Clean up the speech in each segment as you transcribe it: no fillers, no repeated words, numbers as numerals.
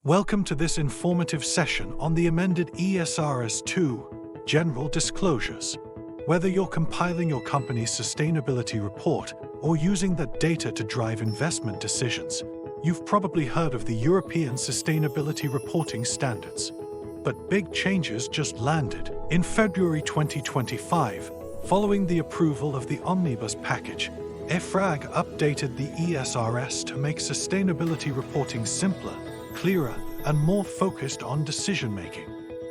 Welcome to this informative session on the amended ESRS 2 General Disclosures. Whether you're compiling your company's sustainability report or using that data to drive investment decisions, you've probably heard of the European Sustainability Reporting Standards. But big changes just landed. In February 2025, following the approval of the Omnibus package, EFRAG updated the ESRS to make sustainability reporting simpler, clearer, and more focused on decision-making,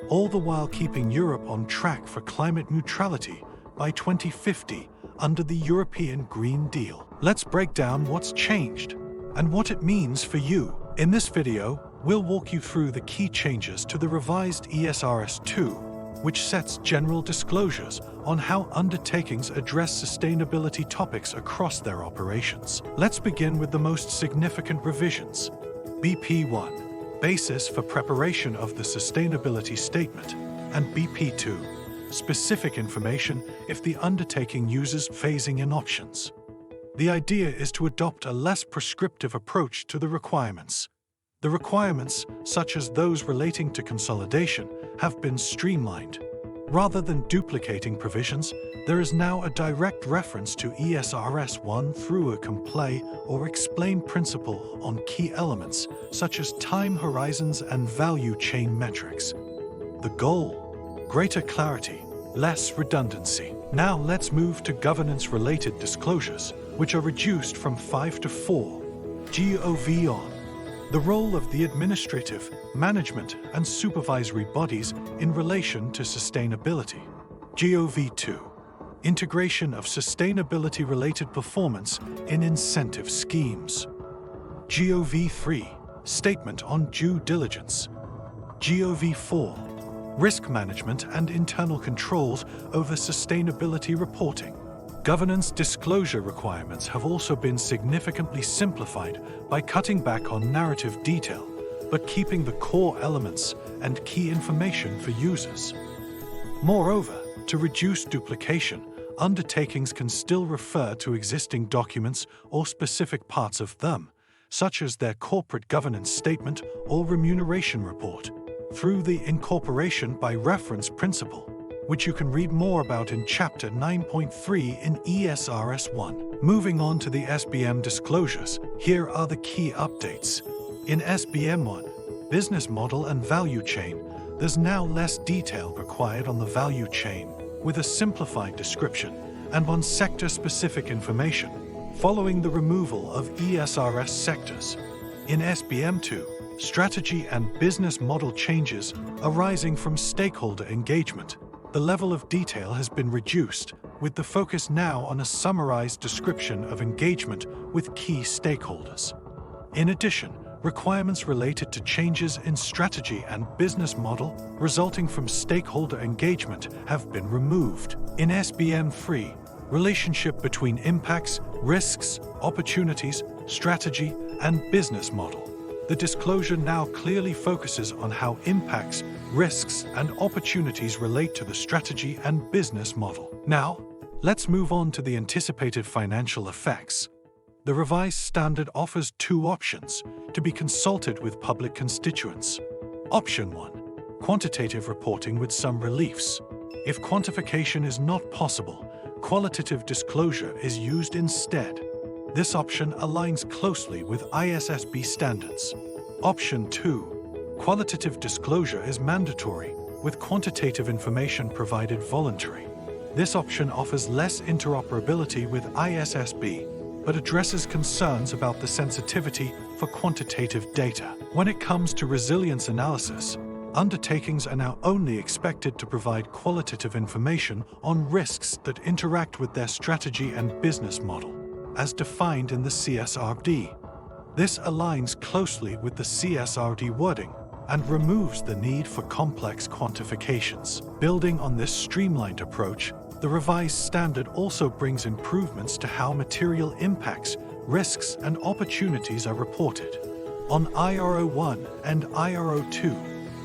all the while keeping Europe on track for climate neutrality by 2050 under the European Green Deal. Let's break down what's changed and what it means for you. In this video, we'll walk you through the key changes to the revised ESRS 2, which sets general disclosures on how undertakings address sustainability topics across their operations. Let's begin with the most significant revisions. BP1, Basis for Preparation of the Sustainability Statement, and BP2, Specific Information if the undertaking uses phasing-in options. The idea is to adopt a less prescriptive approach to the requirements. The requirements, such as those relating to consolidation, have been streamlined. Rather than duplicating provisions, there is now a direct reference to ESRS 1 through a comply or explain principle on key elements such as time horizons and value chain metrics. The goal? Greater clarity, less redundancy. Now let's move to governance-related disclosures, which are reduced from 5 to 4. GOV on. The role of the administrative, management, and supervisory bodies in relation to sustainability. GOV2. Integration of sustainability-related performance in incentive schemes. GOV3. Statement on due diligence. GOV4. Risk management and internal controls over sustainability reporting. Governance disclosure requirements have also been significantly simplified by cutting back on narrative detail, but keeping the core elements and key information for users. Moreover, to reduce duplication, undertakings can still refer to existing documents or specific parts of them, such as their corporate governance statement or remuneration report, through the incorporation by reference principle, which you can read more about in Chapter 9.3 in ESRS 1. Moving on to the SBM disclosures, here are the key updates. In SBM 1, Business Model and Value Chain, there's now less detail required on the value chain, with a simplified description and on sector-specific information, following the removal of ESRS sectors. In SBM 2, Strategy and Business Model changes arising from stakeholder engagement. The level of detail has been reduced, with the focus now on a summarized description of engagement with key stakeholders. In addition, requirements related to changes in strategy and business model resulting from stakeholder engagement have been removed. In SBM 3, relationship between impacts, risks, opportunities, strategy, and business model. The disclosure now clearly focuses on how impacts, risks, and opportunities relate to the strategy and business model. Now, let's move on to the anticipated financial effects. The revised standard offers two options to be consulted with public constituents. Option 1. Quantitative reporting with some reliefs. If quantification is not possible, qualitative disclosure is used instead. This option aligns closely with ISSB standards. Option 2. Qualitative disclosure is mandatory, with quantitative information provided voluntary. This option offers less interoperability with ISSB, but addresses concerns about the sensitivity for quantitative data. When it comes to resilience analysis, undertakings are now only expected to provide qualitative information on risks that interact with their strategy and business model, as defined in the CSRD. This aligns closely with the CSRD wording and removes the need for complex quantifications. Building on this streamlined approach, the revised standard also brings improvements to how material impacts, risks, and opportunities are reported. On IRO 1 and IRO 2,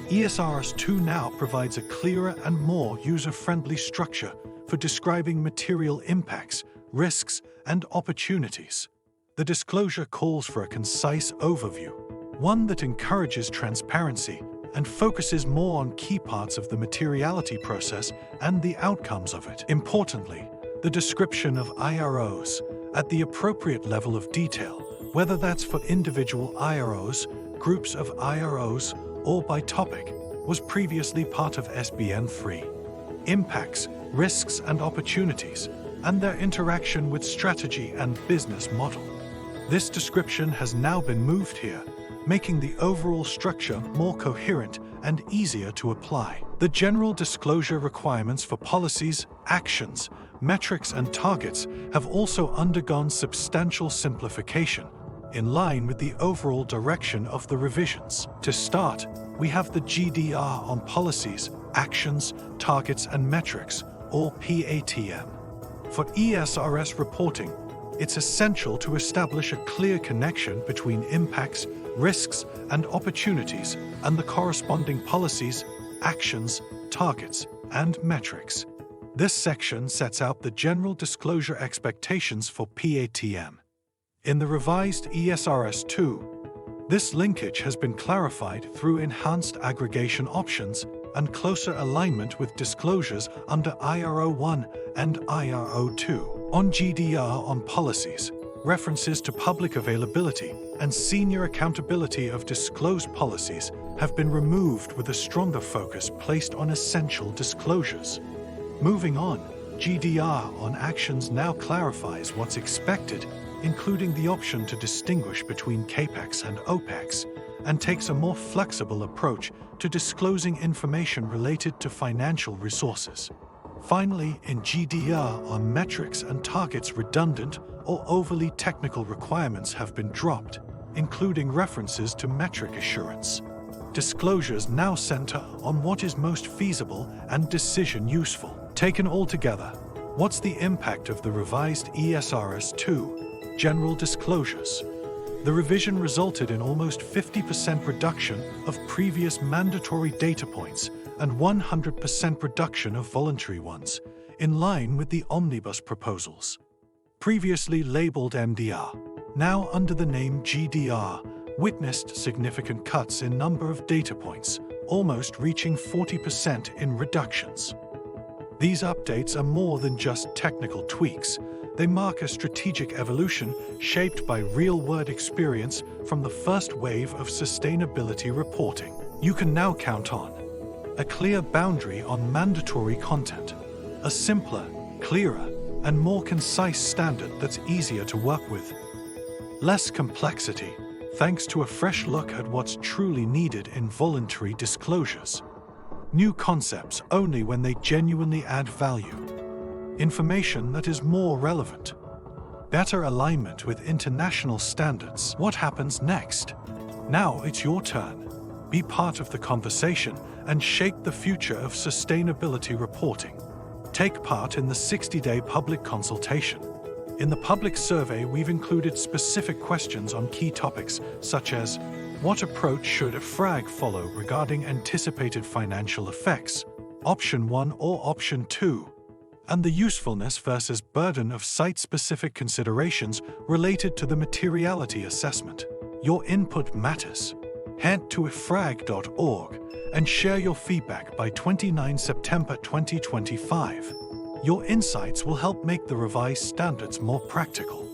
ESRS 2 now provides a clearer and more user-friendly structure for describing material impacts, risks, and opportunities. The disclosure calls for a concise overview, one that encourages transparency and focuses more on key parts of the materiality process and the outcomes of it. Importantly, the description of IROs at the appropriate level of detail, whether that's for individual IROs, groups of IROs, or by topic, was previously part of SBN 3. Impacts, risks, and opportunities, and their interaction with strategy and business model. This description has now been moved here, making the overall structure more coherent and easier to apply. The general disclosure requirements for policies, actions, metrics, and targets have also undergone substantial simplification, in line with the overall direction of the revisions. To start, we have the GDR on policies, actions, targets, and metrics, or PATM. For ESRS reporting, it's essential to establish a clear connection between impacts, risks, and opportunities and the corresponding policies, actions, targets, and metrics. This section sets out the general disclosure expectations for PATM. In the revised ESRS 2, this linkage has been clarified through enhanced aggregation options and closer alignment with disclosures under IRO 1 and IRO 2. On GDR on policies, references to public availability and senior accountability of disclosed policies have been removed with a stronger focus placed on essential disclosures. Moving on, GDR on actions now clarifies what's expected, including the option to distinguish between CAPEX and OPEX, and takes a more flexible approach to disclosing information related to financial resources. Finally, in GDR on metrics and targets, redundant or overly technical requirements have been dropped, including references to metric assurance. Disclosures now center on what is most feasible and decision useful. Taken all together, what's the impact of the revised ESRS 2 general disclosures? The revision resulted in almost 50% reduction of previous mandatory data points and 100% reduction of voluntary ones, in line with the omnibus proposals. Previously labeled MDR, now under the name GDR, witnessed significant cuts in number of data points, almost reaching 40% in reductions. These updates are more than just technical tweaks. They mark a strategic evolution shaped by real-world experience from the first wave of sustainability reporting. You can now count on a clear boundary on mandatory content, a simpler, clearer, and more concise standard that's easier to work with, less complexity, thanks to a fresh look at what's truly needed in voluntary disclosures, new concepts only when they genuinely add value, information that is more relevant, better alignment with international standards. What happens next? Now it's your turn. Be part of the conversation and shape the future of sustainability reporting. Take part in the 60-day public consultation. In the public survey, we've included specific questions on key topics such as what approach should a FRAG follow regarding anticipated financial effects, option 1 or option 2, and the usefulness versus burden of site-specific considerations related to the materiality assessment. Your input matters. Head to ifrag.org and share your feedback by 29 September 2025. Your insights will help make the revised standards more practical.